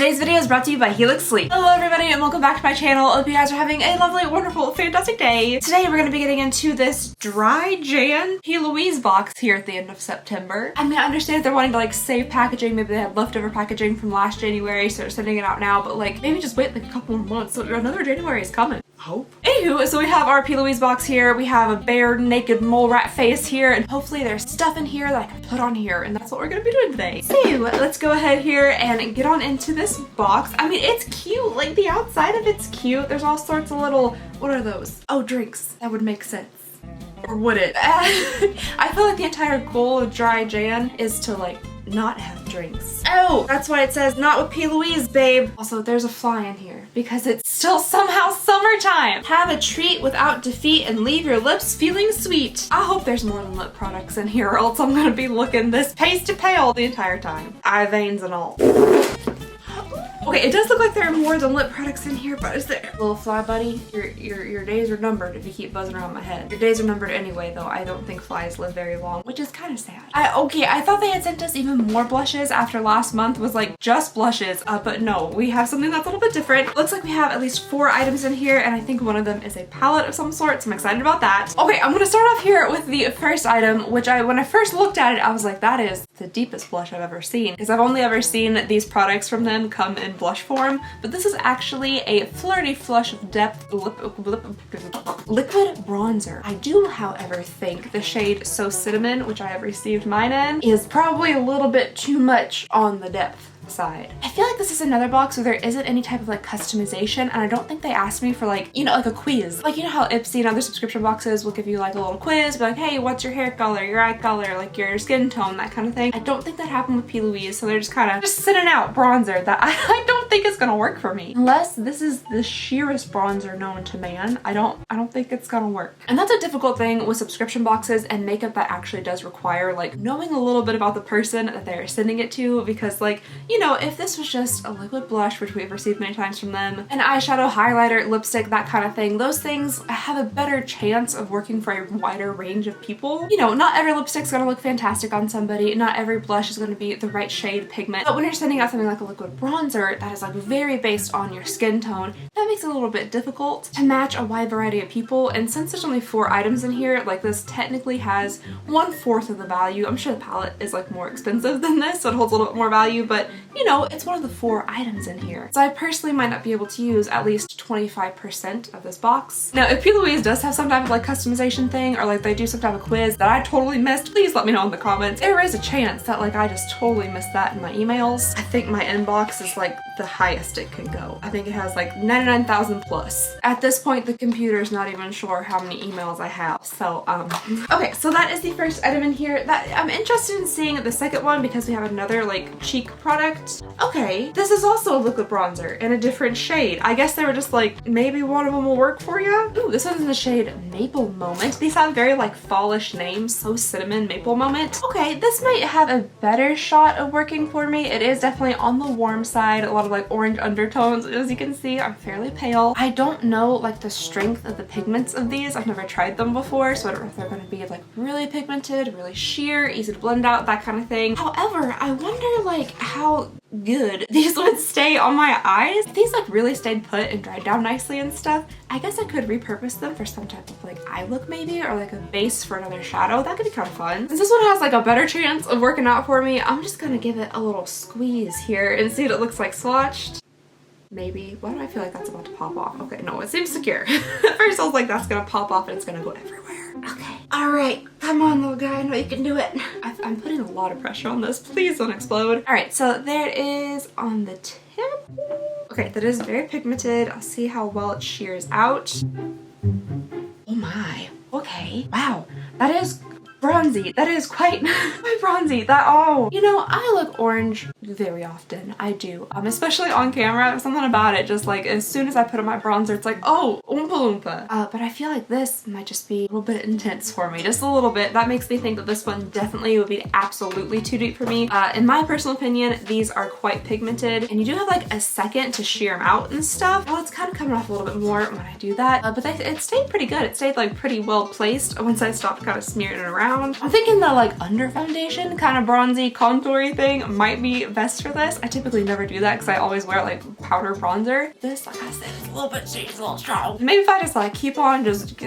Today's video is brought to you by Helix Sleep. Hello everybody and welcome back to my channel. I hope you guys are having a lovely, wonderful, fantastic day. Today we're going to be getting into this dry Jan P.Louise box here at the end of September. I mean, I understand if they're wanting to like save packaging, maybe they had leftover packaging from last January, so they're sending it out now, but like maybe just wait like a couple more months so another January is coming. Hope. Anywho, so we have our P.Louise box here. We have a bare naked mole rat face here, and hopefully there's stuff in here that I can put on here, and that's what we're gonna be doing today. So let's go ahead here and get on into this box. I mean, it's cute. Like the outside of it's cute. There's all sorts of little, what are those? Oh, drinks. That would make sense. Or would it? I feel like the entire goal of dry Jan is to like not have drinks. Oh, that's why it says not with P.Louise, babe. Also, there's a fly in here because it's still somehow summertime. Have a treat without defeat and leave your lips feeling sweet. I hope there's more than lip products in here or else I'm gonna be looking this pasty pale the entire time. Eye veins and all. Okay, it does look like there are more than lip products in here, but is there? Little fly buddy, your days are numbered if you keep buzzing around my head. Your days are numbered anyway, though. I don't think flies live very long, which is kind of sad. I thought they had sent us even more blushes after last month was like just blushes, but no, we have something that's a little bit different. Looks like we have at least 4 items in here, and I think one of them is a palette of some sort, so I'm excited about that. Okay, I'm gonna start off here with the first item, which when I first looked at it, I was like, that is the deepest blush I've ever seen, because I've only ever seen these products from them come in blush form, but this is actually a Flirty Flush of Depth liquid bronzer. I do, however, think the shade So Cinnamon, which I have received mine in, is probably a little bit too much on the depth side. I feel like this is another box where there isn't any type of like customization, and I don't think they asked me for like, you know, like a quiz. Like, you know how Ipsy and other subscription boxes will give you like a little quiz, be like, hey, what's your hair color, your eye color, like your skin tone, that kind of thing. I don't think that happened with P.Louise, so they're just kind of just sending out bronzer that I don't think is gonna work for me. Unless this is the sheerest bronzer known to man, I don't think it's gonna work. And that's a difficult thing with subscription boxes and makeup that actually does require like knowing a little bit about the person that they're sending it to, because like, you know, if this was just a liquid blush, which we've received many times from them, an eyeshadow, highlighter, lipstick, that kind of thing, those things have a better chance of working for a wider range of people. You know, not every lipstick's gonna look fantastic on somebody, not every blush is gonna be the right shade pigment, but when you're sending out something like a liquid bronzer that is like very based on your skin tone, that makes it a little bit difficult to match a wide variety of people. And since there's only 4 items in here, like this technically has 1/4 of the value. I'm sure the palette is like more expensive than this, so it holds a little bit more value, but you know, it's one of the 4 items in here. So I personally might not be able to use at least 25% of this box. Now, if P.Louise does have some type of like customization thing, or like they do some type of quiz that I totally missed, please let me know in the comments. There is a chance that like I just totally missed that in my emails. I think my inbox is like the highest it can go. I think it has like 99,000 plus. At this point, the computer's not even sure how many emails I have. So, okay, so that is the first item in here. That I'm interested in seeing the second one because we have another like cheek product. Okay, this is also a liquid bronzer in a different shade. I guess they were just like, maybe one of them will work for you. Ooh, this one's in the shade Maple Moment. These have very like fallish names. So Cinnamon, Maple Moment. Okay, this might have a better shot of working for me. It is definitely on the warm side. A lot of like orange undertones. As you can see, I'm fairly pale. I don't know like the strength of the pigments of these. I've never tried them before, so I don't know if they're going to be like really pigmented, really sheer, easy to blend out, that kind of thing. However, I wonder like how good these would stay on my eyes. If these like really stayed put and dried down nicely and stuff, I guess I could repurpose them for some type of like eye look maybe, or like a base for another shadow. That could be kind of fun. Since this one has like a better chance of working out for me, I'm just gonna give it a little squeeze here and see what it looks like swatched. Maybe. Why do I feel like that's about to pop off? Okay, no, it seems secure. At first I was like, that's gonna pop off and it's gonna go everywhere. Okay. All right, come on little guy, I know you can do it. I'm putting a lot of pressure on this. Please don't explode. All right, so there it is on the tip. Okay, that is very pigmented. I'll see how well it shears out. Oh my, okay. Wow, that is bronzy. That is quite bronzy. That, oh, you know, I look orange very often. I do. Especially on camera. Something about it, just like as soon as I put on my bronzer, it's like, oh, oompa loompa. But I feel like this might just be a little bit intense for me. Just a little bit. That makes me think that this one definitely would be absolutely too deep for me. In my personal opinion, these are quite pigmented, and you do have like a second to sheer them out and stuff. Well, it's kind of coming off a little bit more when I do that. But it stayed pretty good. It stayed like pretty well placed once I stopped kind of smearing it around. brown. I'm thinking the like under foundation, kind of bronzy, contoury thing might be best for this. I typically never do that because I always wear like powder bronzer. This, like I said, is a little bit shady, it's a little strong. Maybe if I just like keep on just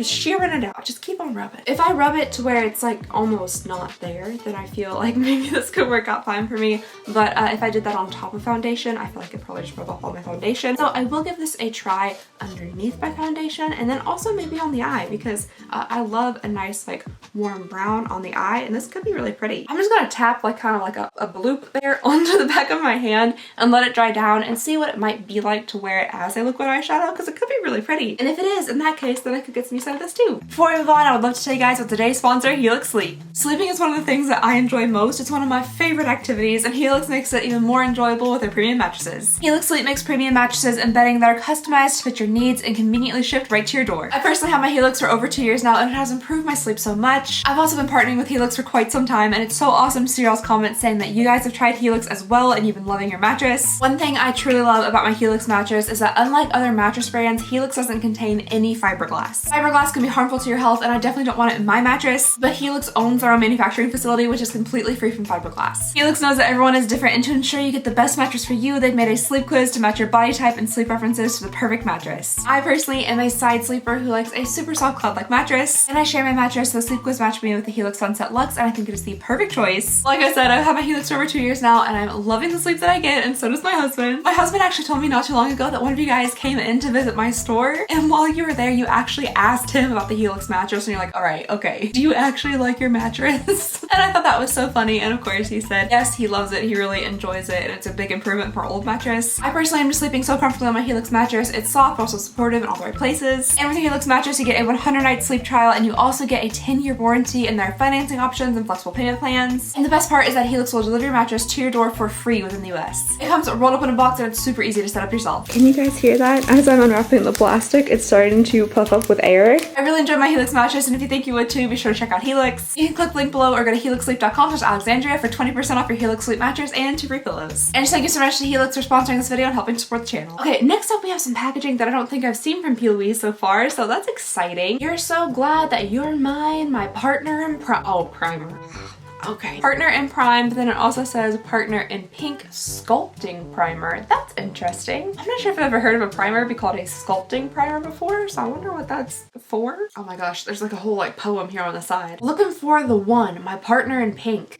shearing it out, just keep on rubbing. If I rub it to where it's like almost not there, then I feel like maybe this could work out fine for me. But if I did that on top of foundation, I feel like it probably just rub off all my foundation. So I will give this a try underneath my foundation and then also maybe on the eye because I love a nice like warm brown on the eye and this could be really pretty. I'm just gonna tap like kind of like a bloop there onto the back of my hand and let it dry down and see what it might be like to wear it as a liquid eyeshadow because it could be really pretty. And if it is, in that case, then I could get some use out of this too. Before we move on, I would love to tell you guys about today's sponsor, Helix Sleep. Sleeping is one of the things that I enjoy most. It's one of my favorite activities and Helix makes it even more enjoyable with their premium mattresses. Helix Sleep makes premium mattresses and bedding that are customized to fit your needs and conveniently shipped right to your door. I personally have my Helix for over 2 years now and it has improved my sleep so much. I've also been partnering with Helix for quite some time and it's so awesome to see y'all's comments saying that you guys have tried Helix as well and you've been loving your mattress. One thing I truly love about my Helix mattress is that unlike other mattress brands, Helix doesn't contain any fiberglass. Fiberglass can be harmful to your health and I definitely don't want it in my mattress, but Helix owns their own manufacturing facility which is completely free from fiberglass. Helix knows that everyone is different and to ensure you get the best mattress for you, they've made a sleep quiz to match your body type and sleep preferences to the perfect mattress. I personally am a side sleeper who likes a super soft cloud-like mattress and I share my mattress so the sleep quiz matched me with the Helix Sunset Luxe and I think it is the perfect choice. Like I said, I've had my Helix for over 2 years now and I'm loving the sleep that I get and so does my husband. My husband actually told me not too long ago that one of you guys came in to visit my store and while you were there you actually asked him about the Helix mattress and you're like, all right, okay, do you actually like your mattress? And I thought that was so funny and of course he said yes, he loves it, he really enjoys it and it's a big improvement for our old mattress. I personally am just sleeping so comfortably on my Helix mattress. It's soft but also supportive in all the right places. And with your Helix mattress you get a 100-night sleep trial and you also get a 10-year warranty and their financing options and flexible payment plans. And the best part is that Helix will deliver your mattress to your door for free within the US. It comes rolled up in a box and it's super easy to set up yourself. Can you guys hear that? As I'm unwrapping the plastic, it's starting to puff up with air. I really enjoyed my Helix mattress and if you think you would too, be sure to check out Helix. You can click the link below or go to helixsleep.com/Alexandria for 20% off your Helix Sleep mattress and 2 free pillows. And just thank you so much to Helix for sponsoring this video and helping to support the channel. Okay, next up we have some packaging that I don't think I've seen from P.Louise so far, so that's exciting. You're so glad that you're mine, my partner in primer. Okay. Partner in prime, but then it also says partner in pink sculpting primer. That's interesting. I'm not sure if I've ever heard of a primer be called a sculpting primer before, so I wonder what that's for. Oh my gosh, there's like a whole like poem here on the side. Looking for the one, my partner in pink.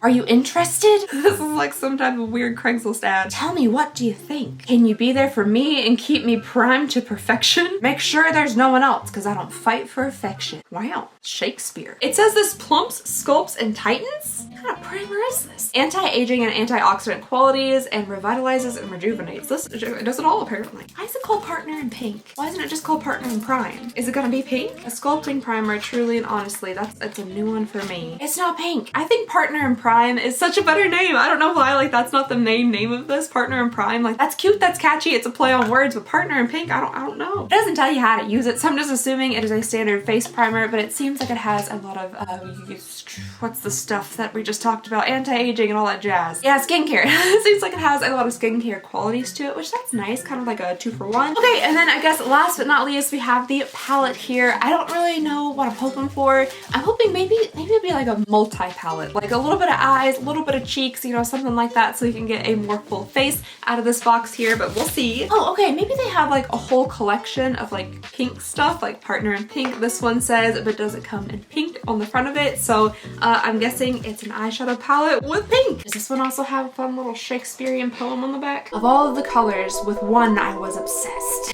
Are you interested? This is like some type of weird Craigslist ad. Tell me, what do you think? Can you be there for me and keep me primed to perfection? Make sure there's no one else, because I don't fight for affection. Wow, Shakespeare. It says this plumps, sculpts, and tightens? What kind of primer is this? Anti-aging and antioxidant qualities and revitalizes and rejuvenates. This does it all apparently. Why is it called partner in pink? Why isn't it just called partner in prime? Is it gonna be pink? A sculpting primer, truly and honestly, that's a new one for me. It's not pink. I think partner in prime is such a better name. I don't know why, like that's not the main name of this, partner in prime. Like that's cute, that's catchy, it's a play on words, but partner in pink, I don't know. It doesn't tell you how to use it, so I'm just assuming it is a standard face primer, but it seems like it has a lot of, what's the stuff that we just talked about? Anti-aging and all that jazz. Yeah, skincare. It seems like it has a lot of skincare qualities to it, which that's nice, kind of like a 2-for-1. Okay, and then I guess last but not least, we have the palette here. I don't really know what I'm hoping for. I'm hoping maybe it'd be like a multi-palette, like a little bit of eyes, a little bit of cheeks, you know, something like that, so you can get a more full face out of this box here, but we'll see. Oh, okay, maybe they have like a whole collection of like pink stuff, like partner in pink. This one says, but does it come in pink on the front of it? So I'm guessing it's an eyeshadow palette with pink. Does this one also have a fun little Shakespearean poem on the back? Of all of the colors, with one I was obsessed.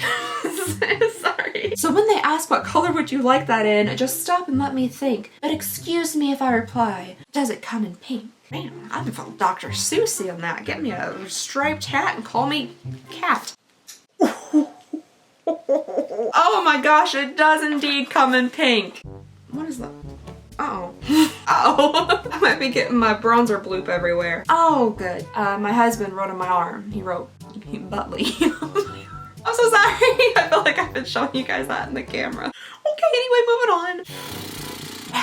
Sorry. So when they ask what color would you like that in, just stop and let me think. But excuse me if I reply, does it come in pink? Man, I've been full Dr. Seussy on that. Get me a striped hat and call me Cat. Oh my gosh, it does indeed come in pink. What is that? Uh-oh. Uh-oh. I might be getting my bronzer bloop everywhere. Oh, good. My husband wrote on my arm. He wrote Butley. I'm so sorry. I feel like I've been showing you guys that in the camera. Okay, anyway, moving on.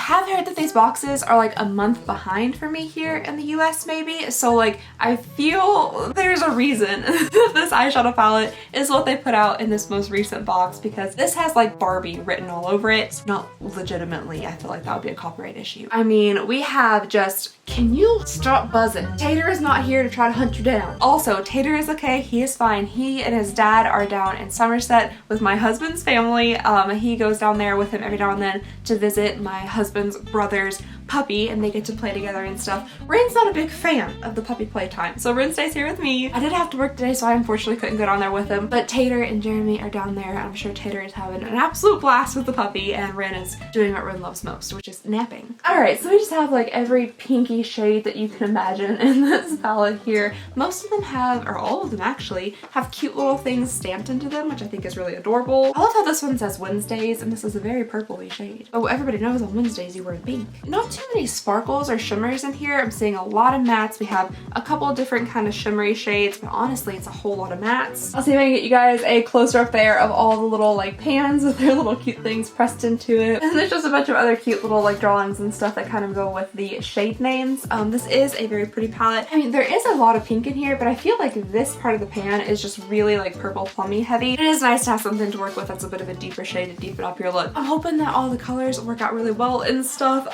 have heard that these boxes are like a month behind for me here in the US maybe. So like I feel there's a reason that this eyeshadow palette is what they put out in this most recent box, because this has like Barbie written all over it. Not legitimately, I feel like that would be a copyright issue. I mean, we have just, can you stop buzzing? Tater is not here to try to hunt you down. Also, Tater is okay, he is fine. He and his dad are down in Somerset with my husband's family. He goes down there with him every now and then to visit my husband's brother's puppy, and they get to play together and stuff. Rin's not a big fan of the puppy playtime, so Rin stays here with me. I did have to work today, so I unfortunately couldn't go down there with him, but Tater and Jeremy are down there. I'm sure Tater is having an absolute blast with the puppy, and Rin is doing what Rin loves most, which is napping. Alright, so we just have like every pinky shade that you can imagine in this palette here. Most of them have, or all of them actually, have cute little things stamped into them, which I think is really adorable. I love how this one says Wednesdays, and this is a very purpley shade. Oh, everybody knows on Wednesdays you wear pink. Not too many sparkles or shimmers in here. I'm seeing a lot of mattes. We have a couple of different kind of shimmery shades, but honestly it's a whole lot of mattes. I'll see if I can get you guys a closer up there of all the little like pans with their little cute things pressed into it. And there's just a bunch of other cute little like drawings and stuff that kind of go with the shade names. This is a very pretty palette. I mean, there is a lot of pink in here, but I feel like this part of the pan is just really like purple plummy heavy. It is nice to have something to work with that's a bit of a deeper shade to deepen up your look. I'm hoping that all the colors work out really well and stuff.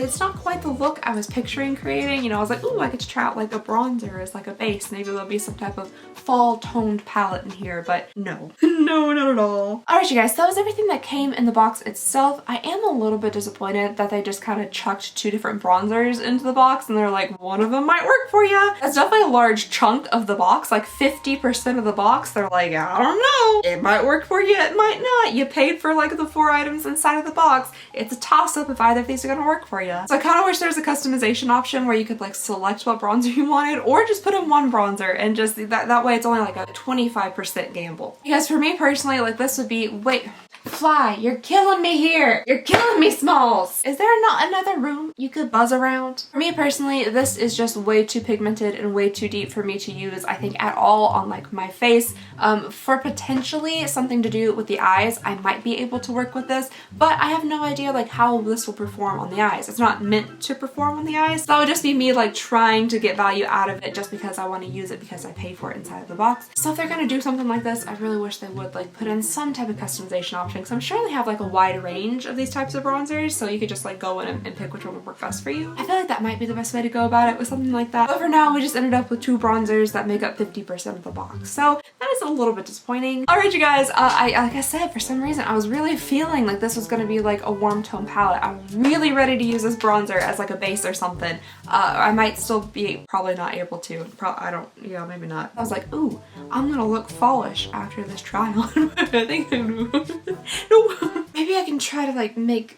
It's not quite the look I was picturing creating. You know, I was like, ooh, I could try out like a bronzer as like a base. Maybe there'll be some type of fall toned palette in here, but no. No, not at all. Alright, you guys, so that was everything that came in the box itself. I am a little bit disappointed that they just kind of chucked 2 different bronzers into the box and they're like, one of them might work for you. That's definitely a large chunk of the box, like 50% of the box. They're like, I don't know. It might work for you, it might not. You paid for like the 4 items inside of the box. It's a toss-up if either of these are gonna work for you. So I kind of wish there was a customization option where you could like select what bronzer you wanted, or just put in one bronzer and just that way it's only like a 25% gamble. Because for me personally, like this would be, wait, Fly, you're killing me here. You're killing me, Smalls. Is there not another room you could buzz around? For me personally, this is just way too pigmented and way too deep for me to use, I think, at all on like my face. For potentially something to do with the eyes, I might be able to work with this, but I have no idea like how this will perform on the eyes. It's not meant to perform on the eyes. So that would just be me like trying to get value out of it just because I want to use it because I pay for it inside of the box. So if they're gonna do something like this, I really wish they would like put in some type of customization option, because I'm sure they have like a wide range of these types of bronzers, so you could just like go in and pick which one would work best for you. I feel like that might be the best way to go about it with something like that. But for now, we just ended up with 2 bronzers that make up 50% of the box. So that is a little bit disappointing. Alright, you guys, like I said, for some reason, I was really feeling like this was gonna be like a warm tone palette. I'm really ready to use this bronzer as like a base or something. I might still be probably not able to. Yeah, maybe not. I was like, ooh, I'm gonna look fallish after this try on. I think no. Maybe I can try to like make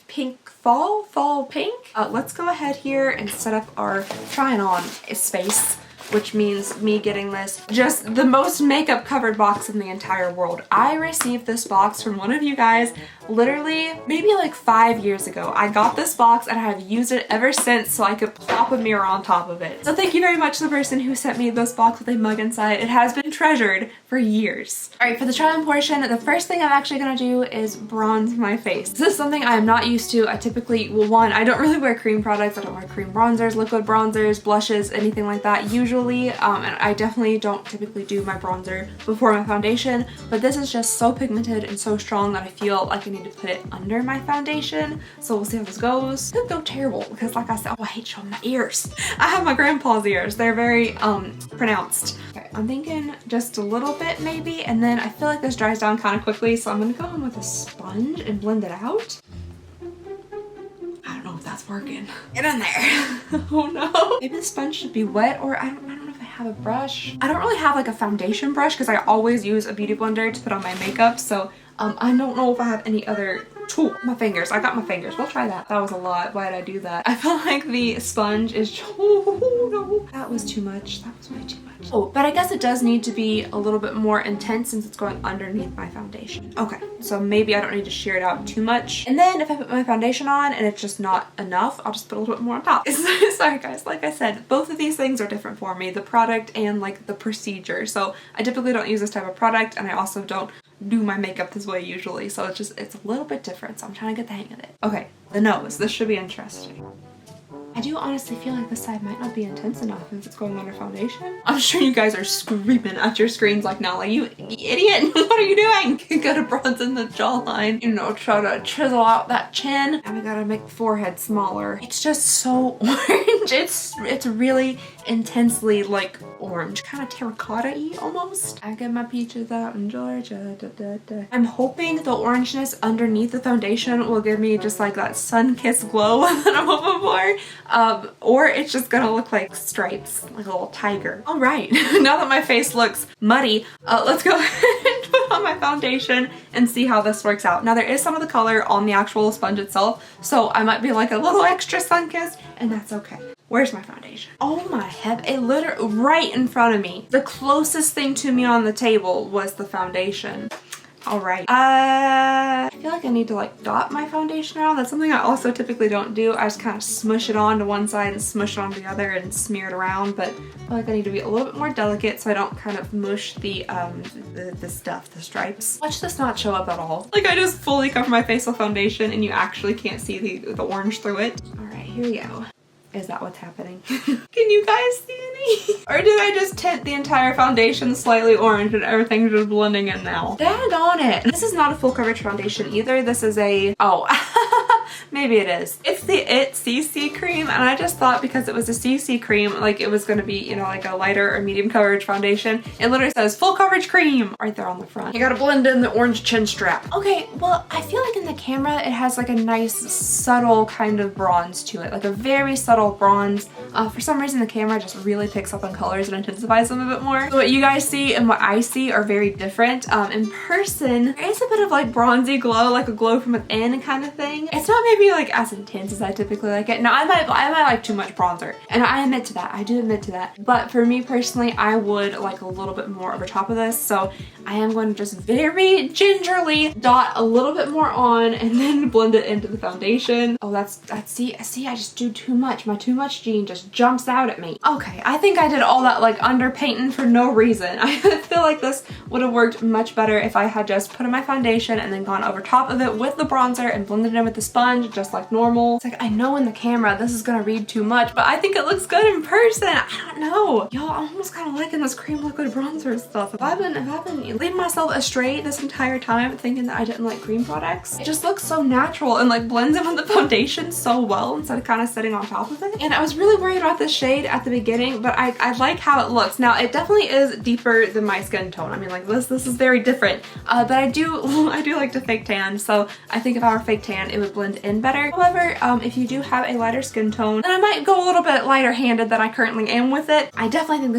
pink fall pink. Let's go ahead here and set up our trying on space, which means me getting this just the most makeup covered box in the entire world. I received this box from one of you guys literally maybe like 5 years ago. I got this box and I have used it ever since so I could plop a mirror on top of it. So thank you very much to the person who sent me this box with a mug inside. It has been treasured for years. Alright, for the try on portion, the first thing I'm actually gonna do is bronze my face. This is something I am not used to. I typically, well, one, I don't really wear cream products. I don't wear cream bronzers, liquid bronzers, blushes, anything like that usually. And I definitely don't typically do my bronzer before my foundation, but this is just so pigmented and so strong that I feel like I need to put it under my foundation. So we'll see how this goes. It could go terrible because like I said, oh, I hate showing my ears. I have my grandpa's ears. They're very pronounced. Okay, I'm thinking just a little bit maybe, and then I feel like this dries down kind of quickly, so I'm gonna go in with a sponge and blend it out. I don't know if that's working. Get in there. Oh no. Maybe the sponge should be wet, or I don't know if I have a brush. I don't really have like a foundation brush because I always use a beauty blender to put on my makeup, so I don't know if I have any other tool. My fingers. I got my fingers. We'll try that. That was a lot. Why did I do that? I feel like the sponge is, oh no. That was too much. That was way too much. Oh, but I guess it does need to be a little bit more intense since it's going underneath my foundation. Okay, so maybe I don't need to shear it out too much. And then if I put my foundation on and it's just not enough, I'll just put a little bit more on top. Sorry guys, like I said, both of these things are different for me, the product and like the procedure. So I typically don't use this type of product, and I also don't do my makeup this way usually, so it's a little bit different, so I'm trying to get the hang of it. Okay, the nose. This should be interesting. I do honestly feel like this side might not be intense enough if it's going under foundation. I'm sure you guys are screaming at your screens like now, like, you idiot, what are you doing? You gotta bronze the jawline, you know, try to chisel out that chin. And we gotta make the forehead smaller. It's just so orange. It's really intensely like orange, kind of terracotta-y almost. I get my peaches out in Georgia. Da, da, da. I'm hoping the orangeness underneath the foundation will give me just like that sun-kissed glow that I'm hoping for. Or it's just gonna look like stripes, like a little tiger. All right, now that my face looks muddy, let's go ahead and put on my foundation and see how this works out. Now there is some of the color on the actual sponge itself, so I might be like a little extra sun-kissed, and that's okay. Where's my foundation? Oh my heaven, it literally right in front of me. The closest thing to me on the table was the foundation. All right. I feel like I need to like dot my foundation around. That's something I also typically don't do. I just kind of smush it on to one side and smush it on the other and smear it around. But I feel like I need to be a little bit more delicate so I don't kind of mush the stuff, the stripes. Watch this not show up at all. Like I just fully cover my face with foundation and you actually can't see the orange through it. All right, here we go. Is that what's happening? Can you guys see any? Or did I just tint the entire foundation slightly orange and everything's just blending in now? Daggone it. This is not a full coverage foundation either. This is a, oh, maybe it is. It's the It CC cream, and I just thought because it was a CC cream, like it was gonna be, you know, like a lighter or medium coverage foundation. It literally says full coverage cream right there on the front. You gotta blend in the orange chin strap. Okay, well, I feel like in the camera it has like a nice subtle kind of bronze to it, like a very subtle bronze. For some reason the camera just really picks up on colors and intensifies them a bit more. So what you guys see and what I see are very different. In person, there is a bit of like bronzy glow, like a glow from within kind of thing. It's not maybe like as intense as I typically like it. Now I might like too much bronzer, and I admit to that. I do admit to that. But for me personally, I would like a little bit more over top of this. So I am going to just very gingerly dot a little bit more on and then blend it into the foundation. Oh, that's see, I just do too much. My too much gene just jumps out at me. Okay, I think I did all that like under painting for no reason. I feel like this would have worked much better if I had just put on my foundation and then gone over top of it with the bronzer and blended it in with the sponge just like normal. It's like, I know in the camera this is gonna read too much, but I think it looks good in person. I don't know. Y'all, I'm almost kind of liking this cream liquid bronzer stuff. If I've been leading myself astray this entire time thinking that I didn't like cream products, it just looks so natural and like blends in with the foundation so well instead of kind of sitting on top of it. And I was really worried about this shade at the beginning, but I like how it looks. Now it definitely is deeper than my skin tone. I mean, like this is very different, but I do like to fake tan, so I think if I were fake tan it would blend in better. However, if you do have a lighter skin tone, then I might go a little bit lighter handed than I currently am with it. I definitely think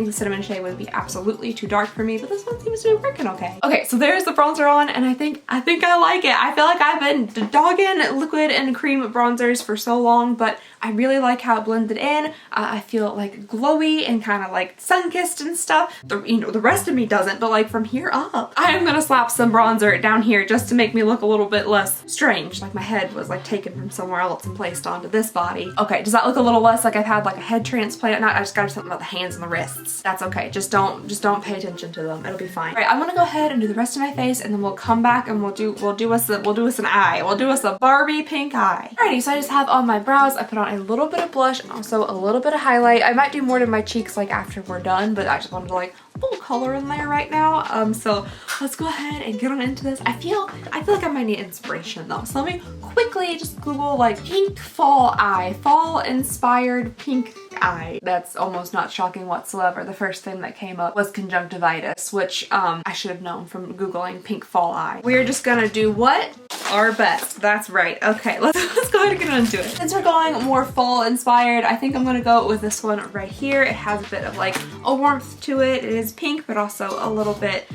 the cinnamon shade would be absolutely too dark for me, but this one seems to be working okay. Okay, so there's the bronzer on, and I think I like it. I feel like I've been dogging liquid and cream bronzers for so long, but I really like how it blended in. I feel like glowy and kind of like sun-kissed and stuff. The rest of me doesn't, but like from here up, I am gonna slap some bronzer down here just to make me look a little bit less strange, like my head was like taken from somewhere else and placed onto this body. Okay, does that look a little less like I've had like a head transplant? Not, I just got something about the hands and the wrists. That's okay. Just don't pay attention to them. It'll be fine. All right, I'm gonna go ahead and do the rest of my face, and then we'll come back and we'll do us an eye. We'll do us a Barbie pink eye. Alrighty, so I just have on my brows. I put on a little bit of blush and also a little bit of highlight. I might do more to my cheeks like after we're done, but I just wanted to like full color in there right now. So let's go ahead and get on into this. I feel like I might need inspiration though. So let me quickly just Google like pink fall eye, fall inspired pink eye. That's almost not shocking whatsoever. The first thing that came up was conjunctivitis, which I should have known from Googling pink fall eye. We're just gonna do what? Our best. That's right. Okay, let's go ahead and get into it. Since we're going more fall inspired, I think I'm gonna go with this one right here. It has a bit of like a warmth to it. It is pink, but also a little bit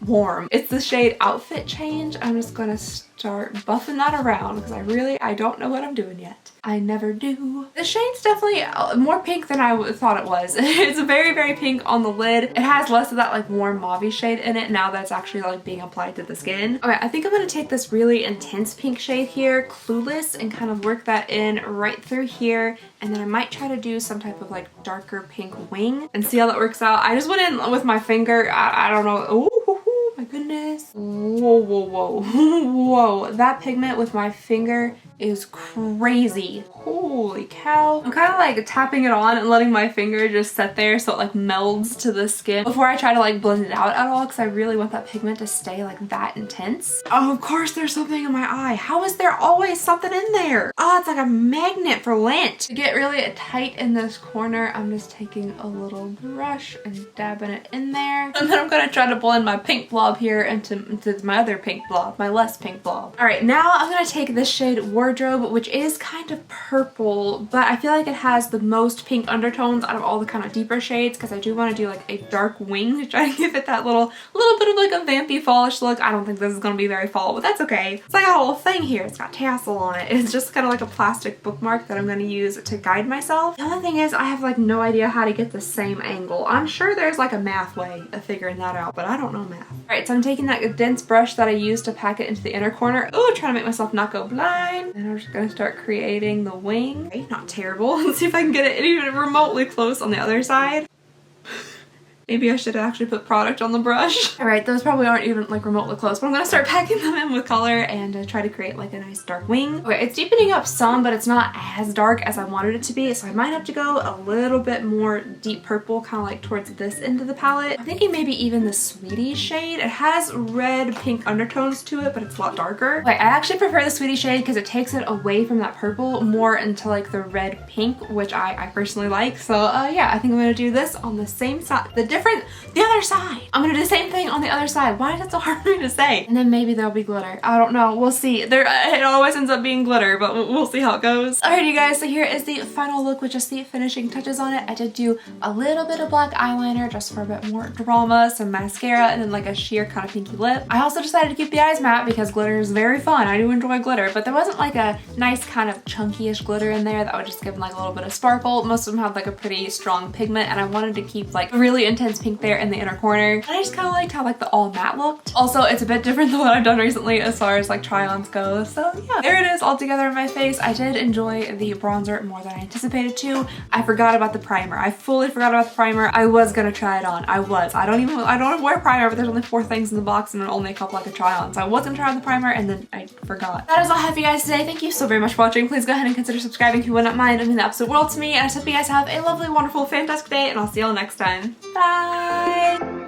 warm. It's the shade Outfit Change. I'm just gonna start buffing that around because I don't know what I'm doing yet. I never do. The shade's definitely more pink than I thought it was. It's very, very pink on the lid. It has less of that like warm mauve shade in it now that's actually like being applied to the skin. Okay, I think I'm gonna take this really intense pink shade here, Clueless, and kind of work that in right through here. And then I might try to do some type of like darker pink wing and see how that works out. I just went in with my finger. I don't know. Oh my goodness. guys. Whoa, whoa, whoa. Whoa. That pigment with my finger is crazy. Holy cow. I'm kind of like tapping it on and letting my finger just sit there so it like melds to the skin before I try to like blend it out at all, because I really want that pigment to stay like that intense. Oh, of course there's something in my eye. How is there always something in there? Oh, it's like a magnet for lint. To get really tight in this corner, I'm just taking a little brush and dabbing it in there. And then I'm gonna try to blend my pink blob here into my other pink blob, my less pink blob. All right, now I'm gonna take this shade Wardrobe, which is kind of purple, but I feel like it has the most pink undertones out of all the kind of deeper shades, because I do want to do like a dark wing to try to give it that little bit of like a vampy fallish look. I don't think this is gonna be very fall, but that's okay. It's like a whole thing here. It's got tassel on it. It's just kind of like a plastic bookmark that I'm gonna use to guide myself. The only thing is I have like no idea how to get the same angle. I'm sure there's like a math way of figuring that out, but I don't know math. All right, so I'm taking that dense brush that I used to pack it into the inner corner. Oh, trying to make myself not go blind. And I'm just gonna start creating the wing. Okay, not terrible. Let's see if I can get it even remotely close on the other side. Maybe I should actually put product on the brush. All right, those probably aren't even like remotely close, but I'm gonna start packing them in with color and try to create like a nice dark wing. Okay, it's deepening up some, but it's not as dark as I wanted it to be, so I might have to go a little bit more deep purple, kind of like towards this end of the palette. I'm thinking maybe even the Sweetie shade. It has red pink undertones to it, but it's a lot darker. Okay, I actually prefer the Sweetie shade because it takes it away from that purple more into like the red pink, which I personally like. So yeah, I think I'm gonna do this on the same side. The other side. I'm gonna do the same thing on the other side. Why is it so hard for me to say? And then maybe there'll be glitter. I don't know. We'll see. It always ends up being glitter, but we'll see how it goes. Alright, you guys. So here is the final look with just the finishing touches on it. I did do a little bit of black eyeliner just for a bit more drama, some mascara, and then like a sheer kind of pinky lip. I also decided to keep the eyes matte because glitter is very fun. I do enjoy glitter, but there wasn't like a nice kind of chunky-ish glitter in there that would just give them like a little bit of sparkle. Most of them have like a pretty strong pigment, and I wanted to keep like a really intense pink there in the inner corner. And I just kind of liked how like the all matte looked. Also, it's a bit different than what I've done recently as far as like try-ons go. So yeah, there it is all together in my face. I did enjoy the bronzer more than I anticipated to. I forgot about the primer. I fully forgot about the primer. I was gonna try it on. I don't wear primer, but there's only 4 things in the box and only a couple I could try on. So I was gonna try on the primer and then I forgot. That is all I have for you guys today. Thank you so very much for watching. Please go ahead and consider subscribing if you would not mind. It would mean the absolute world to me. And I hope you guys have a lovely, wonderful, fantastic day, and I'll see y'all next time. Bye!